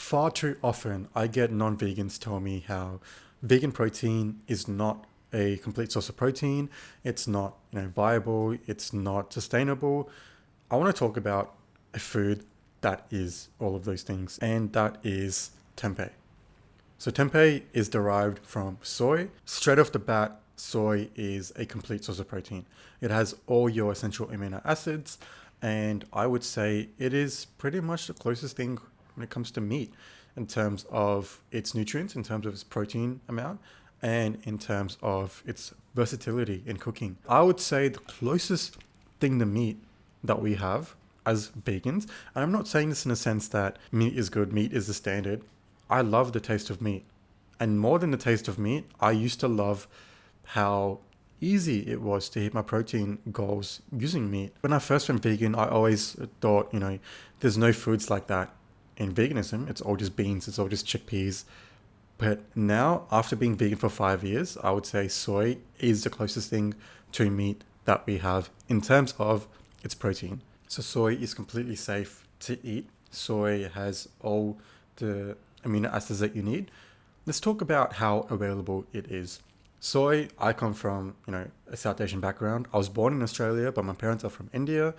Far too often, I get non-vegans tell me how vegan protein is not a complete source of protein. It's not, viable. It's not sustainable. I want to talk about a food that is all of those things, and that is tempeh. So tempeh is derived from soy. Straight off the bat, soy is a complete source of protein. It has all your essential amino acids, and I would say it is pretty much the closest thing when it comes to meat in terms of its nutrients, in terms of its protein amount, and in terms of its versatility in cooking. I would say the closest thing to meat that we have as vegans, and I'm not saying this in a sense that meat is good, meat is the standard. I love the taste of meat. And more than the taste of meat, I used to love how easy it was to hit my protein goals using meat. When I first went vegan, I always thought, there's no foods like that in veganism. It's all just beans, it's all just chickpeas. But now, after being vegan for 5 years, I would say soy is the closest thing to meat that we have in terms of its protein. So soy is completely safe to eat. Soy has all the amino acids that you need. Let's talk about how available it is. Soy, I come from, a South Asian background. I was born in Australia, but my parents are from India.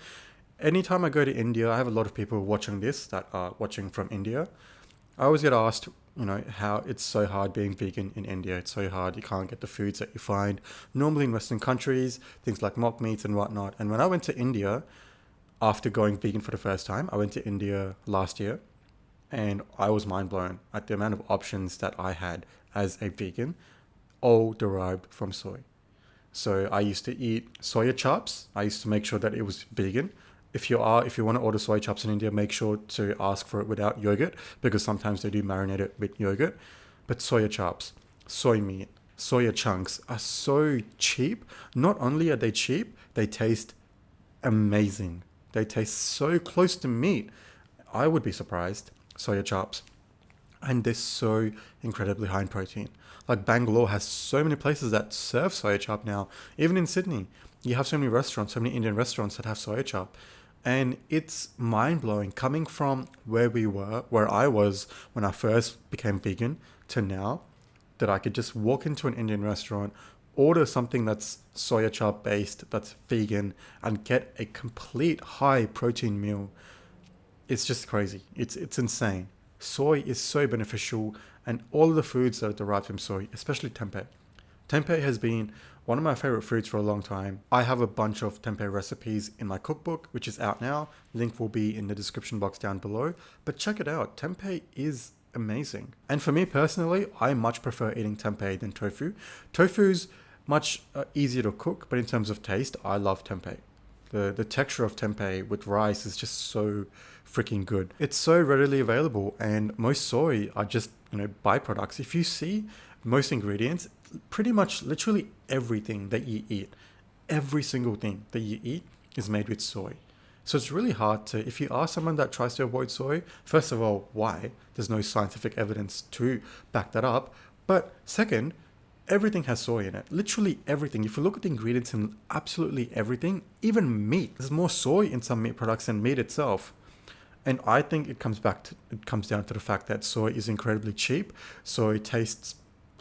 Anytime I go to India, I have a lot of people watching this that are watching from India. I always get asked, how it's so hard being vegan in India. It's so hard. You can't get the foods that you find normally in Western countries, things like mock meats and whatnot. And when I went to India, after going vegan for the first time, I went to India last year, and I was mind blown at the amount of options that I had as a vegan, all derived from soy. So I used to eat soya chops. I used to make sure that it was vegan. If you want to order soy chops in India, make sure to ask for it without yogurt, because sometimes they do marinate it with yogurt. But soya chops, soy meat, soya chunks are so cheap. Not only are they cheap, they taste amazing. They taste so close to meat. I would be surprised. Soya chops. And they're so incredibly high in protein. Like Bangalore has so many places that serve soya chop now. Even in Sydney, you have so many restaurants, so many Indian restaurants that have soya chop. And it's mind-blowing coming from where I was when I first became vegan to now, that I could just walk into an Indian restaurant, order something that's soya chop based, that's vegan, and get a complete high protein meal. It's just crazy. It's insane. Soy is so beneficial, and all of the foods that are derived from soy, especially tempeh. Tempeh has been one of my favorite foods for a long time. I have a bunch of tempeh recipes in my cookbook, which is out now. Link will be in the description box down below. But check it out. Tempeh is amazing. And for me personally, I much prefer eating tempeh than tofu. Tofu's much easier to cook, but in terms of taste, I love tempeh. The texture of tempeh with rice is just so freaking good. It's so readily available, and most soy are just, byproducts. If you see most ingredients, pretty much literally everything that you eat, every single thing that you eat is made with soy. So it's really hard to, if you are someone that tries to avoid soy, first of all, why? There's no scientific evidence to back that up. But second, everything has soy in it. Literally everything. If you look at the ingredients in absolutely everything, even meat, there's more soy in some meat products than meat itself. And I think it comes down to the fact that soy is incredibly cheap. Soy tastes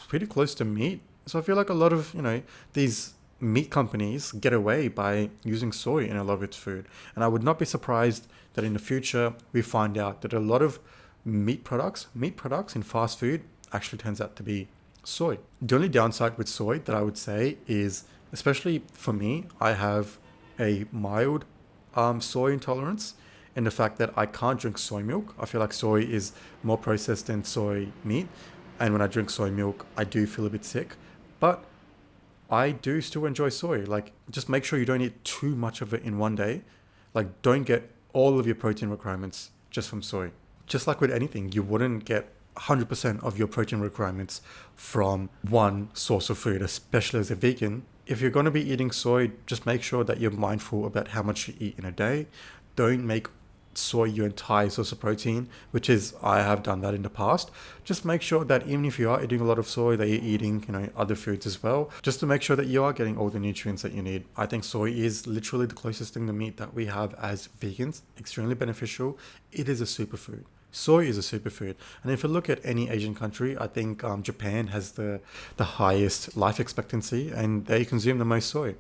pretty close to meat. So I feel like a lot of, these meat companies get away by using soy in a lot of its food. And I would not be surprised that in the future we find out that a lot of meat products in fast food actually turns out to be soy. The only downside with soy that I would say is, especially for me, I have a mild soy intolerance, in the fact that I can't drink soy milk. I feel like soy is more processed than soy meat. And when I drink soy milk, I do feel a bit sick. But I do still enjoy soy. Like, just make sure you don't eat too much of it in one day. Like, don't get all of your protein requirements just from soy. Just like with anything, you wouldn't get 100% of your protein requirements from one source of food, especially as a vegan. If you're going to be eating soy, just make sure that you're mindful about how much you eat in a day. Don't make soy your entire source of protein, which is, I have done that in the past. Just make sure that even if you are eating a lot of soy, that you're eating, other foods as well, just to make sure that you are getting all the nutrients that you need. I think soy is literally the closest thing to meat that we have as vegans. Extremely beneficial. It is a superfood. Soy is a superfood. And if you look at any Asian country, I think Japan has the highest life expectancy and they consume the most soy.